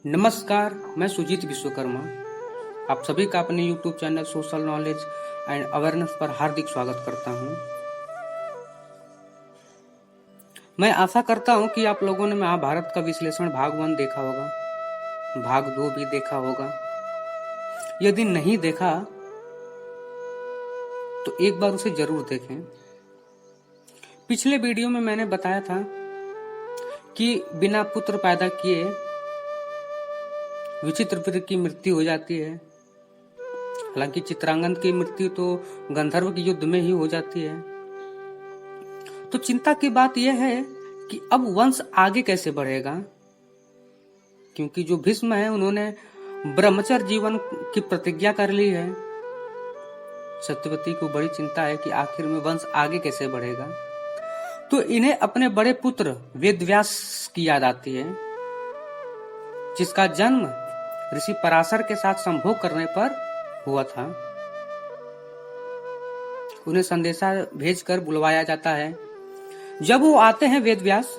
नमस्कार, मैं सुजीत विश्वकर्मा। आप सभी का अपने YouTube channel social knowledge and awareness पर हार्दिक स्वागत करता हूं। मैं आशा करता हूं कि आप लोगों ने महाभारत का विश्लेषण भाग 1 देखा होगा, भाग 2 भी देखा होगा। यदि नहीं देखा तो एक बार उसे जरूर देखें। पिछले वीडियो में मैंने बताया था कि बिना पुत्र पैदा किए विचित्रवीर्य की मृत्यु हो जाती है। हालांकि चित्रांगन की मृत्यु तो गंधर्व के युद्ध में ही हो जाती है। तो चिंता की बात यह है कि अब वंश आगे कैसे बढ़ेगा, क्योंकि जो भीष्म है उन्होंने ब्रह्मचर्य जीवन की प्रतिज्ञा कर ली है। सत्यवती को बड़ी चिंता है कि आखिर में वंश आगे कैसे बढ़ेगा। तो इन्हें अपने बड़े पुत्र वेदव्यास की याद आती है, जिसका जन्म ऋषि पराशर के साथ संभोग करने पर हुआ था। उन्हें संदेशा भेजकर बुलवाया जाता है। जब वो आते हैं वेदव्यास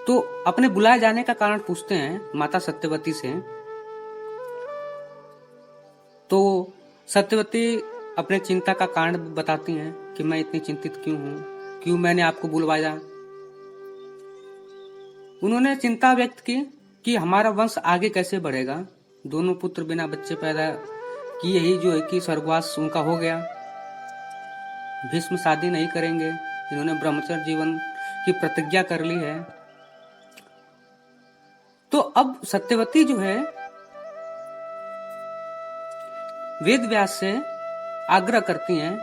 तो अपने बुलाए जाने का कारण पूछते हैं माता सत्यवती से। तो सत्यवती अपने चिंता का कारण बताती हैं कि मैं इतनी चिंतित क्यों हूं, क्यों मैंने आपको बुलवाया। उन्होंने चिंता व्यक्त की कि हमारा वंश आगे कैसे बढ़ेगा। दोनों पुत्र बिना बच्चे पैदा किए ही जो है कि स्वर्गवास उनका हो गया। भीष्म शादी नहीं करेंगे, इन्होंने ब्रह्मचर्य जीवन की प्रतिज्ञा कर ली है। तो अब सत्यवती जो है वेदव्यास से आग्रह करती हैं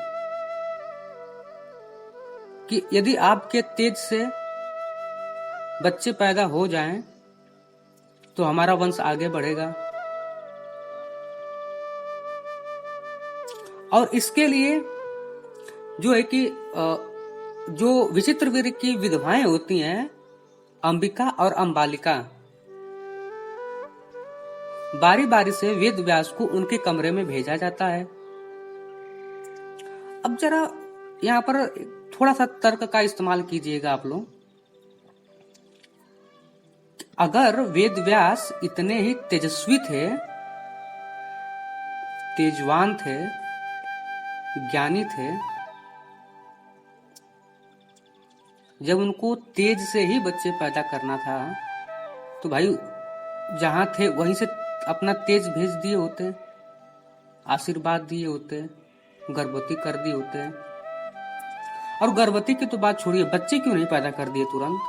कि यदि आपके तेज से बच्चे पैदा हो जाएं तो हमारा वंश आगे बढ़ेगा। और इसके लिए जो है कि जो विचित्रवीर्य की विधवाएं होती हैं, अंबिका और अंबालिका, बारी बारी से वेदव्यास को उनके कमरे में भेजा जाता है। अब जरा यहाँ पर थोड़ा सा तर्क का इस्तेमाल कीजिएगा आप लोग। अगर वेदव्यास इतने ही तेजस्वी थे, तेजवान थे, ज्ञानी थे, जब उनको तेज से ही बच्चे पैदा करना था तो भाई जहां थे वहीं से अपना तेज भेज दिए होते, आशीर्वाद दिए होते, गर्भवती कर दिए होते। और गर्भवती की तो बात छोड़िए, बच्चे क्यों नहीं पैदा कर दिए तुरंत।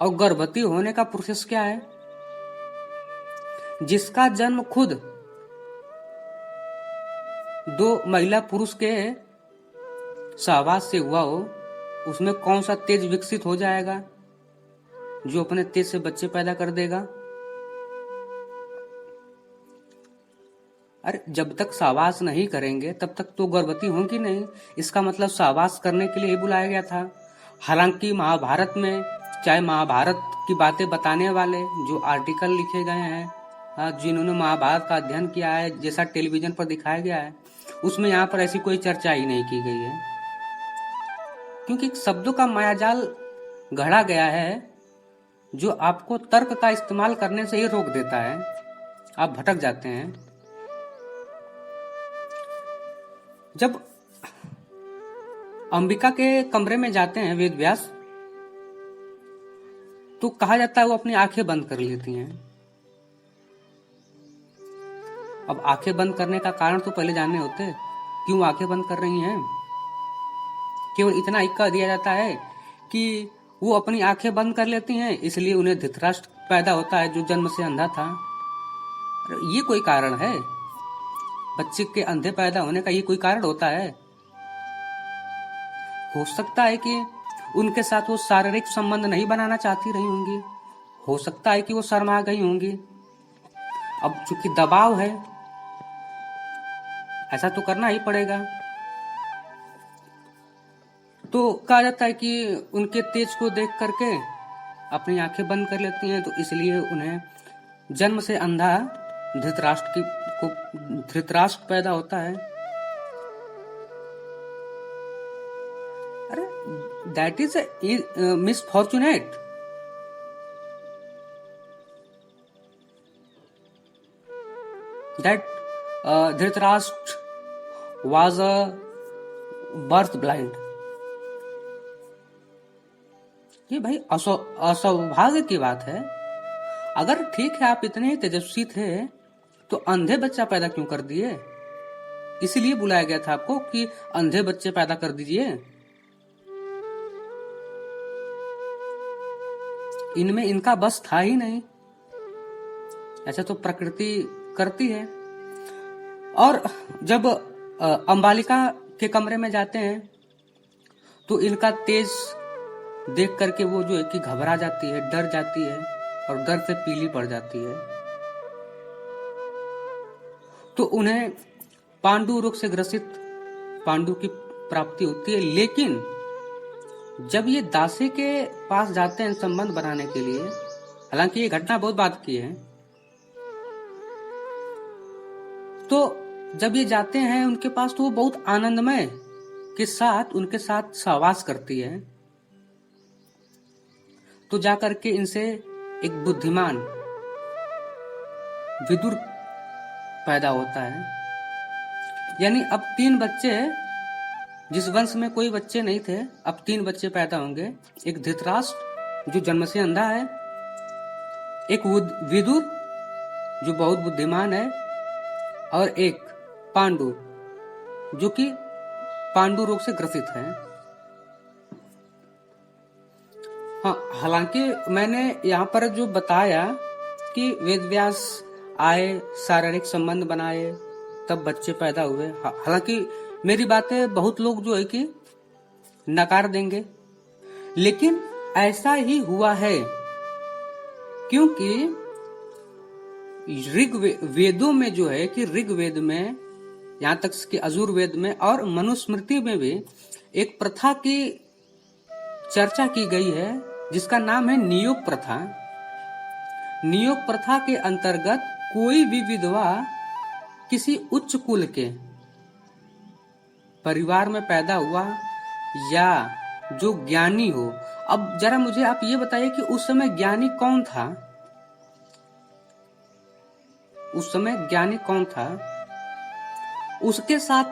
और गर्भवती होने का प्रोसेस क्या है? जिसका जन्म खुद दो महिला पुरुष के सहवास से हुआ हो, उसमें कौन सा तेज विकसित हो जाएगा जो अपने तेज से बच्चे पैदा कर देगा। अरे जब तक सहवास नहीं करेंगे तब तक तो गर्भवती होंगी नहीं। इसका मतलब सहवास करने के लिए ही बुलाया गया था। हालांकि महाभारत में, चाहे महाभारत की बातें बताने वाले जो आर्टिकल लिखे गए हैं, जिन्होंने महाभारत का अध्ययन किया है, जैसा टेलीविजन पर दिखाया गया है, उसमें यहाँ पर ऐसी कोई चर्चा ही नहीं की गई है, क्योंकि शब्दों का मायाजाल गढ़ा गया है जो आपको तर्क का इस्तेमाल करने से ही रोक देता है। आप भटक जाते हैं। जब अंबिका के कमरे में जाते हैं वेदव्यास तो कहा जाता है वो अपनी आंखें बंद कर लेती हैं। अब आंखें बंद करने का कारण तो पहले जानने होते, क्यों आंखें बंद कर रही हैं। केवल इतना ही कह दिया जाता है कि वो अपनी आंखें बंद कर लेती हैं, इसलिए उन्हें धृतराष्ट्र पैदा होता है जो जन्म से अंधा था। ये कोई कारण है? बच्चे के अंधे पैदा होने का ये कोई कारण होता है? हो सकता है कि उनके साथ वो शारीरिक संबंध नहीं बनाना चाहती रही होंगी, हो सकता है कि वो शर्मा गई होंगी। अब चूंकि दबाव है, ऐसा तो करना ही पड़ेगा। तो कहा जाता है कि उनके तेज को देख करके अपनी आंखें बंद कर लेती हैं, तो इसलिए उन्हें जन्म से अंधा धृतराष्ट्र पैदा होता है। अरे that is misfortunate. that Dhritarashtra was a birth blind. ये भाई असौभाग्य की बात है। अगर ठीक है आप इतने तेजस्वी थे तो अंधे बच्चा पैदा क्यों कर दिए? इसीलिए बुलाया गया था आपको कि अंधे बच्चे पैदा कर दीजिए। इनमें इनका बस था ही नहीं। ऐसा तो प्रकृति करती है। और जब अंबालिका के कमरे में जाते हैं तो इनका तेज देख करके वो जो है कि घबरा जाती है, डर जाती है और डर से पीली पड़ जाती है। तो उन्हें पांडु रोग से ग्रसित पांडु की प्राप्ति होती है। लेकिन जब ये दासी के पास जाते हैं संबंध बनाने के लिए, हालांकि ये घटना बहुत बात की है, तो जब ये जाते हैं उनके पास तो वो बहुत आनंदमय के साथ उनके साथ सहवास करती है। तो जाकर के इनसे एक बुद्धिमान विदुर पैदा होता है। यानी अब 3 बच्चे, जिस वंश में कोई बच्चे नहीं थे, अब 3 बच्चे पैदा होंगे। एक धृतराष्ट्र जो जन्म से अंधा है, एक विदुर जो बहुत बुद्धिमान है, और एक पांडु जो कि पांडु रोग से ग्रसित है। हाँ, हालांकि मैंने यहाँ पर जो बताया कि वेदव्यास आए, शारीरिक संबंध बनाए, तब बच्चे पैदा हुए, हालांकि मेरी बातें बहुत लोग जो है कि नकार देंगे, लेकिन ऐसा ही हुआ है। क्योंकि वेदों में जो है कि ऋग्वेद में, यहाँ तक कि यजुर्वेद में और मनुस्मृति में भी एक प्रथा की चर्चा की गई है जिसका नाम है नियोग प्रथा। नियोग प्रथा के अंतर्गत कोई भी विधवा किसी उच्च कुल के परिवार में पैदा हुआ या जो ज्ञानी हो। अब जरा मुझे आप ये बताइए कि उस समय ज्ञानी कौन था? उस समय ज्ञानी कौन था? उसके साथ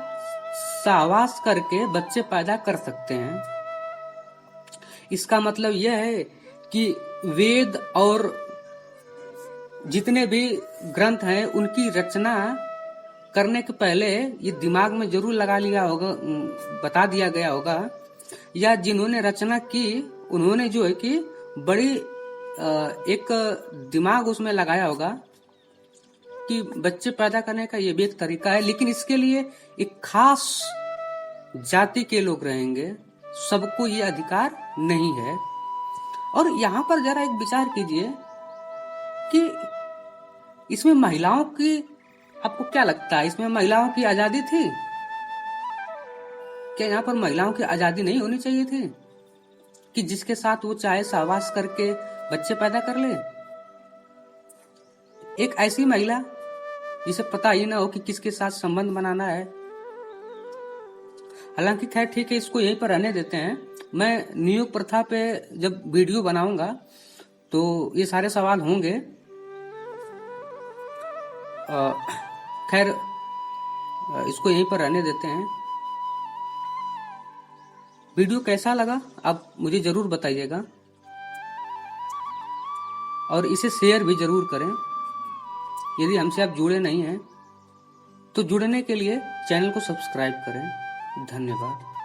सहवास करके बच्चे पैदा कर सकते हैं। इसका मतलब यह है कि वेद और जितने भी ग्रंथ हैं उनकी रचना करने के पहले ये दिमाग में जरूर लगा लिया होगा, बता दिया गया होगा, या जिन्होंने रचना की उन्होंने जो है कि बड़ी एक दिमाग उसमें लगाया होगा कि बच्चे पैदा करने का ये भी एक तरीका है। लेकिन इसके लिए एक खास जाति के लोग रहेंगे, सबको ये अधिकार नहीं है। और यहाँ पर जरा एक विचार कीजिए कि इसमें महिलाओं की, आपको क्या लगता है, इसमें महिलाओं की आजादी थी क्या? यहाँ पर महिलाओं की आजादी नहीं होनी चाहिए थी कि जिसके साथ वो चाहे सहवास करके बच्चे पैदा कर ले? एक ऐसी महिला जिसे पता ही ना हो कि किसके साथ संबंध बनाना है। हालांकि खैर ठीक है, इसको यहीं पर रहने देते हैं। मैं नियोग प्रथा पे जब वीडियो बनाऊंगा तो ये सारे सवाल होंगे। खैर इसको यहीं पर रहने देते हैं। वीडियो कैसा लगा आप मुझे जरूर बताइएगा और इसे शेयर भी जरूर करें। यदि हमसे आप जुड़े नहीं हैं तो जुड़ने के लिए चैनल को सब्सक्राइब करें। धन्यवाद।